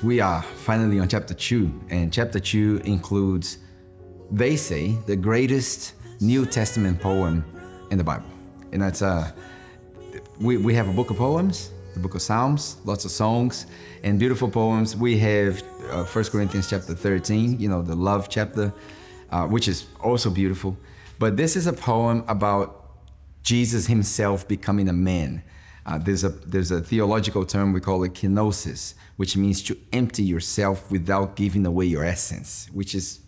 We are finally on chapter 2, and chapter 2 includes, they say, the greatest New Testament poem in the Bible. And that's we have a book of poems, the book of Psalms, lots of songs and beautiful poems. We have 1 Corinthians chapter 13, the love chapter, which is also beautiful. But this is a poem about Jesus himself becoming a man. There's a theological term, we call it Kenosis, which means to empty yourself without giving away your essence, which is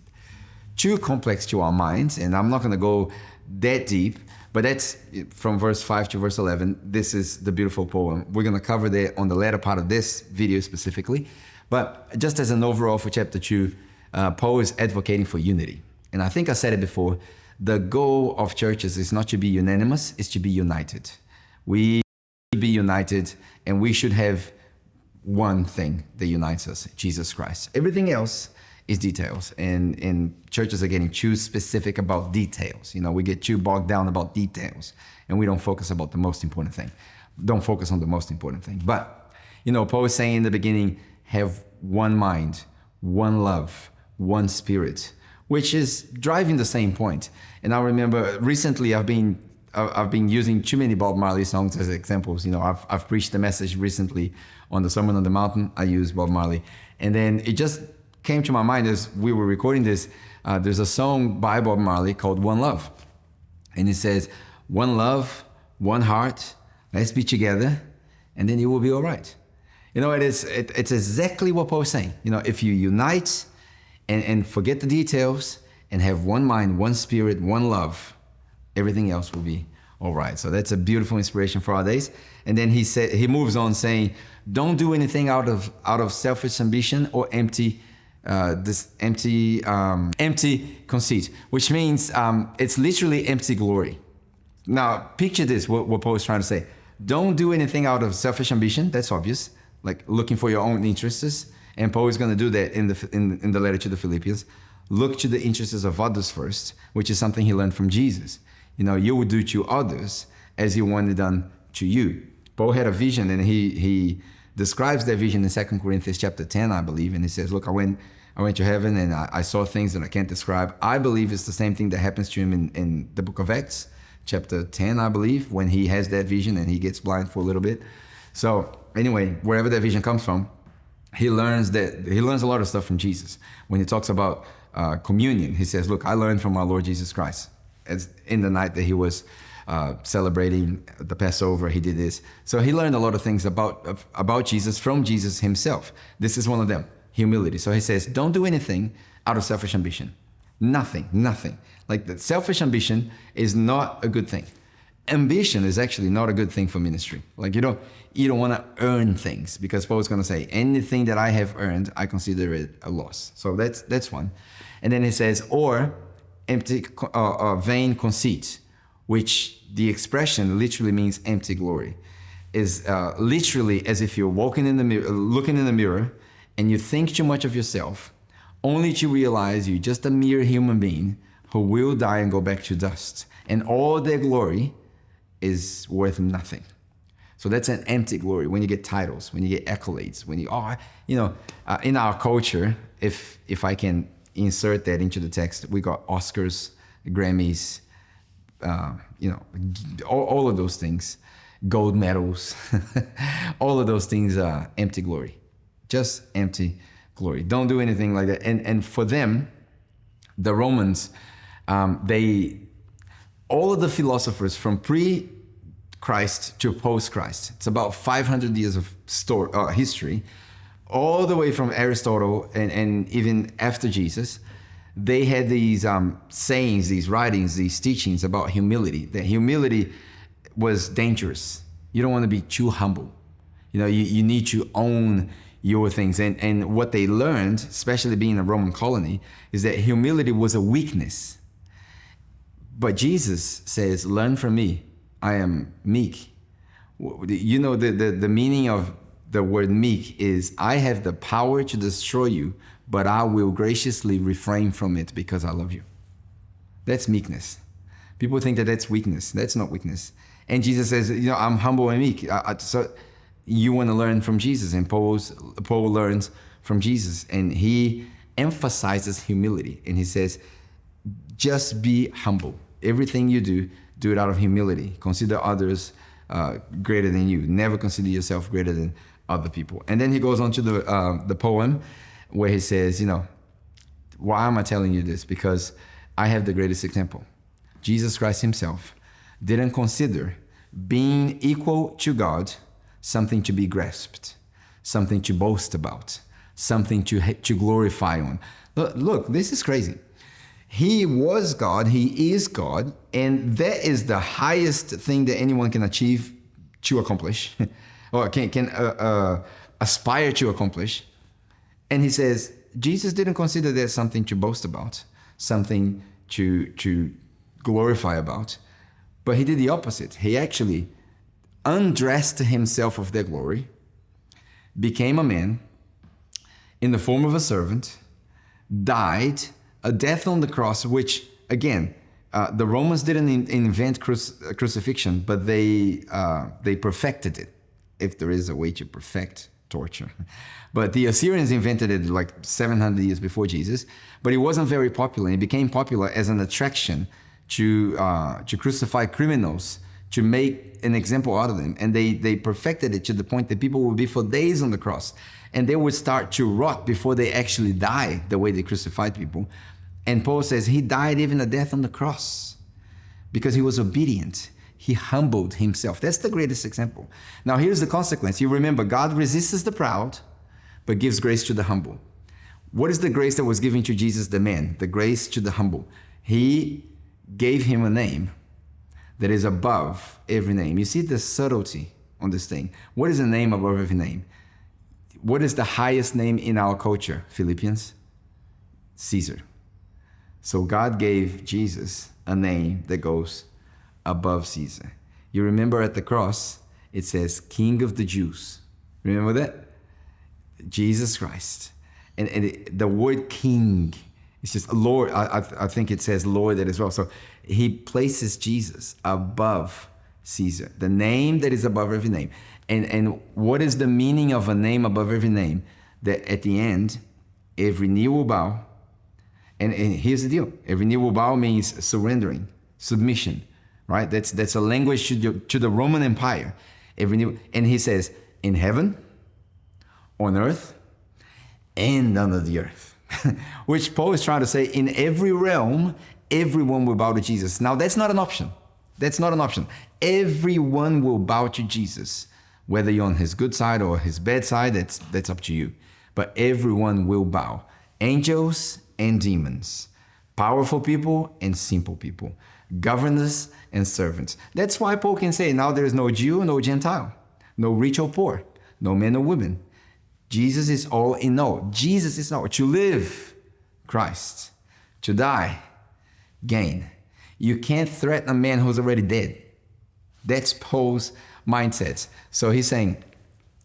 too complex to our minds. And I'm not going to go that deep, but that's from verse 5 to verse 11. This is the beautiful poem. We're going to cover that on the latter part of this video specifically. But just as an overall for chapter 2, Paul is advocating for unity. And I think I said it before, the goal of churches is not to be unanimous, it's to be united. We be united, and we should have one thing that unites us, Jesus Christ. Everything else is details, and churches are getting too specific about details. We get too bogged down about details, and we don't focus about the most important thing. Don't focus on the most important thing. But, Paul is saying in the beginning, have one mind, one love, one spirit, which is driving the same point. And I remember recently I've been using too many Bob Marley songs as examples. I've preached a message recently on the Sermon on the Mountain. I used Bob Marley. And then it just came to my mind as we were recording this. There's a song by Bob Marley called One Love. And it says, one love, one heart, let's be together, and then it will be all right. It's exactly what Paul is saying. If you unite and forget the details and have one mind, one spirit, one love, everything else will be all right. So that's a beautiful inspiration for our days. And then he moves on saying, don't do anything out of selfish ambition or empty conceit, which means it's literally empty glory. Now, picture this, what Paul is trying to say. Don't do anything out of selfish ambition. That's obvious, like looking for your own interests. And Paul is going to do that in the letter to the Philippians. Look to the interests of others first, which is something he learned from Jesus. You will do to others as you want it done to you. Paul had a vision, and he describes that vision in 2 Corinthians chapter 10, I believe. And he says, look, I went to heaven and I saw things that I can't describe. I believe it's the same thing that happens to him in the book of Acts, chapter 10, I believe, when he has that vision and he gets blind for a little bit. So anyway, wherever that vision comes from, he learns a lot of stuff from Jesus. When he talks about communion, he says, look, I learned from our Lord Jesus Christ. As in the night that he was celebrating the Passover, he did this. So he learned a lot of things about Jesus from Jesus himself. This is one of them, humility. So he says, don't do anything out of selfish ambition. Nothing. Like that selfish ambition is not a good thing. Ambition is actually not a good thing for ministry. Like you don't want to earn things, because Paul's going to say, anything that I have earned, I consider it a loss. So that's one. And then he says, or empty, vain conceit, which the expression literally means empty glory, is literally as if you're looking in the mirror, and you think too much of yourself, only to realize you're just a mere human being who will die and go back to dust, and all their glory is worth nothing. So that's an empty glory. When you get titles, when you get accolades, when in our culture, if I can insert that into the text, we got Oscars, Grammys, all of those things, gold medals, all of those things are empty glory, just empty glory. Don't do anything like that. And for them, the Romans, all of the philosophers from pre-Christ to post-Christ, it's about 500 years of history, all the way from Aristotle and even after Jesus, they had these sayings, these writings, these teachings about humility, that humility was dangerous. You don't want to be too humble. You need to own your things. And what they learned, especially being a Roman colony, is that humility was a weakness. But Jesus says, learn from me, I am meek. The meaning of the word meek is, I have the power to destroy you, but I will graciously refrain from it because I love you. That's meekness. People think that that's weakness. That's not weakness. And Jesus says, I'm humble and meek. So you want to learn from Jesus. And Paul learns from Jesus, and he emphasizes humility. And he says, just be humble. Everything you do, do it out of humility. Consider others greater than you. Never consider yourself greater than other people. And then he goes on to the poem where he says, why am I telling you this? Because I have the greatest example. Jesus Christ himself didn't consider being equal to God something to be grasped, something to boast about, something to glorify on. Look, this is crazy. He was God, he is God, and that is the highest thing that anyone can achieve to accomplish, or can aspire to accomplish. And he says, Jesus didn't consider that something to boast about, something to glorify about, but he did the opposite. He actually undressed himself of their glory, became a man in the form of a servant, died a death on the cross, which again, the Romans didn't invent crucifixion, but they perfected it, if there is a way to perfect torture. But the Assyrians invented it like 700 years before Jesus, but it wasn't very popular. It became popular as an attraction to crucify criminals, to make an example out of them. And they perfected it to the point that people would be for days on the cross, and they would start to rot before they actually die, the way they crucified people. And Paul says he died even a death on the cross because he was obedient. He humbled himself. That's the greatest example. Now here's the consequence. You remember, God resists the proud, but gives grace to the humble. What is the grace that was given to Jesus, the man? The grace to the humble. He gave him a name that is above every name. You see the subtlety on this thing. What is a name above every name? What is the highest name in our culture? Philippians? Caesar. So God gave Jesus a name that goes above Caesar. You remember at the cross, it says King of the Jews. Remember that? Jesus Christ. And the word king, it's just Lord. I think it says Lord that as well. So he places Jesus above Caesar, the name that is above every name. And what is the meaning of a name above every name? That at the end, every knee will bow. And here's the deal. Every knee will bow means surrendering, submission, right? That's a language to the Roman Empire. Every knee, and he says, in heaven, on earth, and under the earth. Which Paul is trying to say, in every realm, everyone will bow to Jesus. Now, that's not an option. That's not an option. Everyone will bow to Jesus. Whether you're on his good side or his bad side, that's up to you. But everyone will bow. Angels and demons. Powerful people and simple people. Governors and servants. That's why Paul can say, now there is no Jew, no Gentile, no rich or poor, no man or woman. Jesus is all in all. Jesus is all. To live, Christ. To die, gain. You can't threaten a man who's already dead. That's Paul's mindset. So he's saying,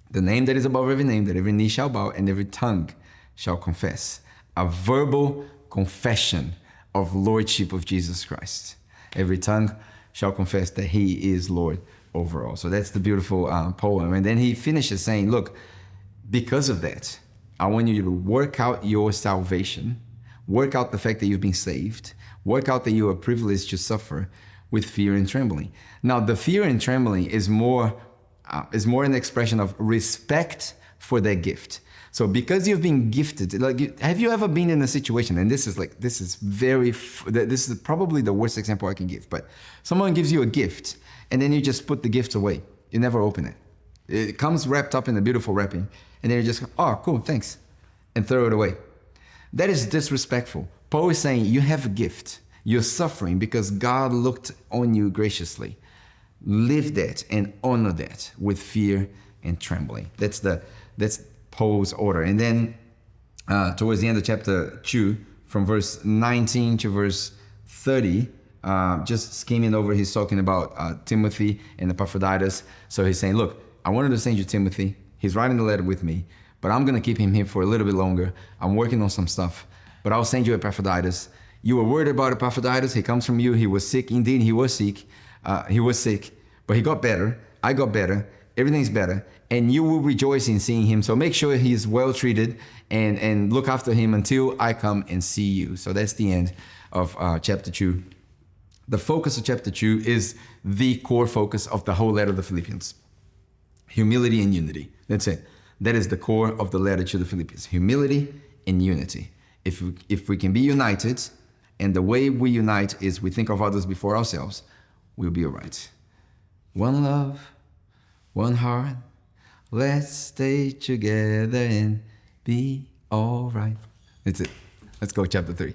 the name that is above every name, that every knee shall bow and every tongue shall confess. A verbal confession of lordship of Jesus Christ. Every tongue shall confess that he is Lord over all. So that's the beautiful poem. And then he finishes saying, look, because of that, I want you to work out your salvation, work out the fact that you've been saved, work out that you are privileged to suffer with fear and trembling. Now, the fear and trembling is more an expression of respect for their gift. So because you've been gifted, have you ever been in a situation, and this is probably the worst example I can give, but someone gives you a gift and then you just put the gift away. You never open it. It comes wrapped up in a beautiful wrapping, and then you just go, oh, cool, thanks, and throw it away. That is disrespectful. Paul is saying you have a gift. You're suffering because God looked on you graciously. Live that and honor that with fear and trembling. That's Paul's order. And then towards the end of chapter 2, from verse 19 to verse 30, just skimming over, he's talking about Timothy and Epaphroditus. So he's saying, look, I wanted to send you Timothy. He's writing the letter with me, but I'm going to keep him here for a little bit longer. I'm working on some stuff, but I'll send you Epaphroditus. You were worried about Epaphroditus. He comes from you. He was sick. Indeed, he was sick. But he got better. I got better. everything's better, and you will rejoice in seeing him. So make sure he's well treated and look after him until I come and see you. So that's the end of chapter 2. The focus of chapter 2 is the core focus of the whole letter of the Philippians. Humility and unity. That's it. That is the core of the letter to the Philippians. Humility and unity. If we can be united, and the way we unite is we think of others before ourselves, we'll be all right. One love, one heart, let's stay together and be all right. That's it. Let's go chapter 3.